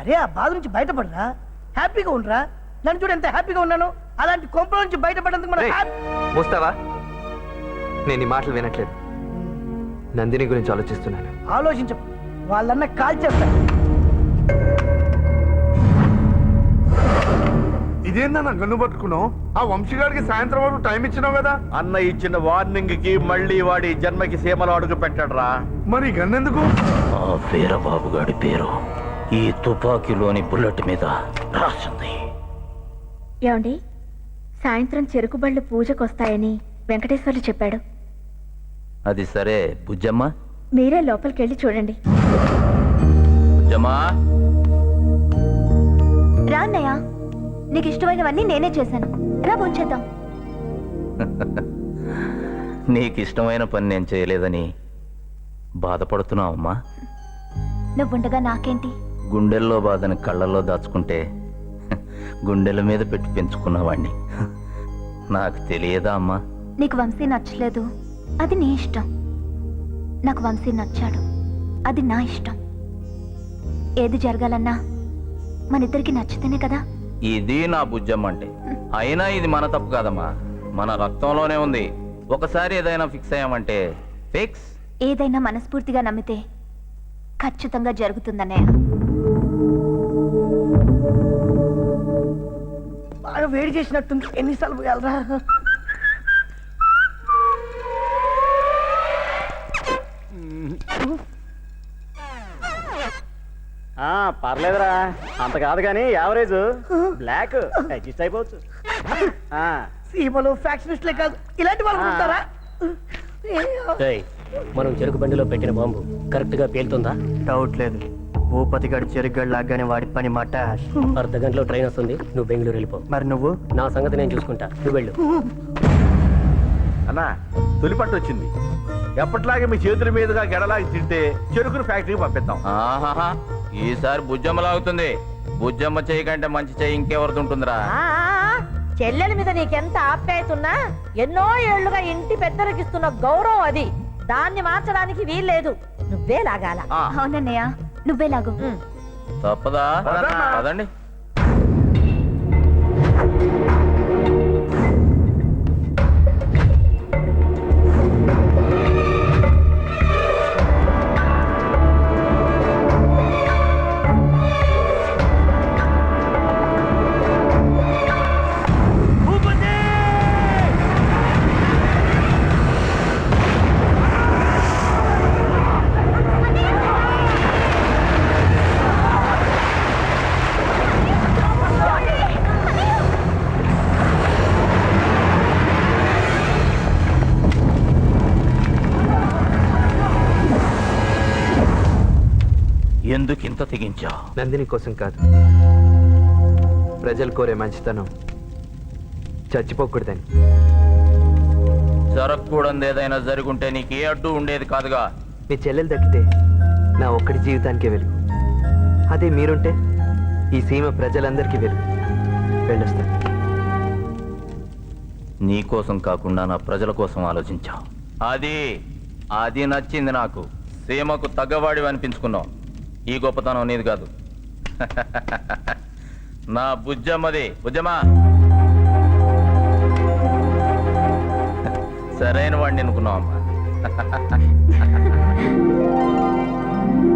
అరే ఆ బాధ నుంచి బయటపడరా, హ్యాపీగా ఉండరా. నన్ను చూడు ఎంత హ్యాపీగా ఉన్నాను. అలాంటి కొంపల నుంచి బయటపడేందుకు మనం మోస్తావా? నేను ఈ మాటలు వినట్లేదు. నందిని గురించి ఆలోచిస్తున్నాను. ఆలోచించు, వాళ్ళన్న కాల్ చేస్తాను. ఇదేందన్నా గన్ను పట్టుకున్నావు? ఆ వంశీగాడికి సాయంత్రం వరకు టైం ఇచ్చినావు కదా. అన్న ఇచ్చిన వార్నింగ్ కి మళ్ళీ వాడి జన్మకి సీమలో అడుగు పెట్టాడురా. మరి గన్నెందుకు? ఆ వీరబాబు గాడి పేరు ఈ తుపాకీలోని బుల్లెట్ మీద రాసింది. ఏమండి, సాయంత్రం చెరుకు బళ్ళు పూజకొస్తాయని వెంకటేశ్వర్లు చెప్పాడు. అది సరే బుజ్జమ్మ, మీరే లోపలికెళ్ళి చూడండి. బుజ్జమ్మా, రా అన్నయ్య, నీకు ఇష్టమైనవన్నీ నేనే చేశాను. రా భోంచేద్దాం. నీకు ఇష్టమైన పని నేను చేయలేదని బాధపడుతున్నావమ్మా? నువ్వుండగా నాకేంటి? గుండెల్లో బాధని కళ్ళల్లో దాచుకుంటే గుండెల మీద పెట్టి పెంచుకున్నవాణ్ణి. నాకు తెలియదా అమ్మా? నీకు వంశీ నచ్చలేదు, అది నీ ఇష్టం. నాకు వంశీ నచ్చాడు, అది నా ఇష్టం. ఏది జరగాలన్నా మనిద్దరికి నచ్చితేనే కదా. ఇది నా బుజ్జమ్మ అంటే. అయినా ఇది మన తప్పు కాదమ్మా, మన రక్తంలోనే ఉంది. ఒకసారి ఏదైనా ఫిక్స్ అయ్యామంటే ఫిక్స్. ఏదైనా మనస్ఫూర్తిగా నమ్మితే ఖచ్చితంగా జరుగుతుందన్నయ్య. బాగా వేడి చేసినట్టుంది, ఎన్నిసార్లు పోయాలరా. పర్లేదురా, అంత కాదు కానీ యావరేజ్. బ్లాక్ అడ్జస్ట్ అయిపోవచ్చు. సీమలు ఫ్యాక్షనిస్ట్లే కాదు, ఇలాంటి వాళ్ళు ఉంటారా? మనం చెరుకు బండిలో పెట్టిన బాంబు కరెక్ట్ గా పేలుతుందా? డౌట్ లేదు. భూపతి గడి చెరుగడు లాగానే వాడి పని మాట. అర్ధ గంటలో ట్రైన్ వస్తుంది, నువ్వు బెంగళూరు వెళ్ళిపో. మరి నువ్వు? నా సంగతి నేను చూసుకుంటా, నువ్వు వెళ్ళు. అన్నా, తొలి పట్టు వచ్చింది. ఎప్పటిలాగే మీ చేతుల మీదుగా గెడలాగి తింటే చెరుకును ఫ్యాక్టరీకి పంపిద్దాం. ఆహాహా, ఈసారి బుజ్జమ్మ లాగుతుంది. బుజ్జమ్మ చెయ్యి కంటే మంచి చెయ్యి ఇంకెవరిది ఉంటుందిరా? చెల్లెల మీద నీకెంత ఆప్యాయతున్నా ఎన్నో ఏళ్లుగా ఇంటి పెద్దరికిస్తున్న గౌరవం అది. దాన్ని మార్చడానికి వీల్లేదు, నువ్వే లాగాల. అవునన్నయ్య, నువ్వే లాగు. తప్పదా? పదండి. ఎందుకు ఇంత తెగించా? నందిని కోసం కాదు, ప్రజలు కోరే మంచితనం చచ్చిపోకూడదని. జరగకూడదు ఏదైనా జరుగుంటే నీకు ఏ అడ్డు ఉండేది కాదుగా. మీ చెల్లెలు దక్కితే నా ఒక్కడి జీవితానికే వెలుగు. అదే మీరుంటే ఈ సీమ ప్రజలందరికీ వెలుగు. వెళ్ళొస్తాను. నీ కోసం కాకుండా నా ప్రజల కోసం ఆలోచించా. అది నచ్చింది నాకు. సీమకు తగ్గవాడివి అనిపించుకున్నావు. ఈ గొప్పతనం నీది కాదు, నా బుజ్జమ్మది. బుజ్జమ్మ, సరైన వాడిని అనుకున్నావు అమ్మా.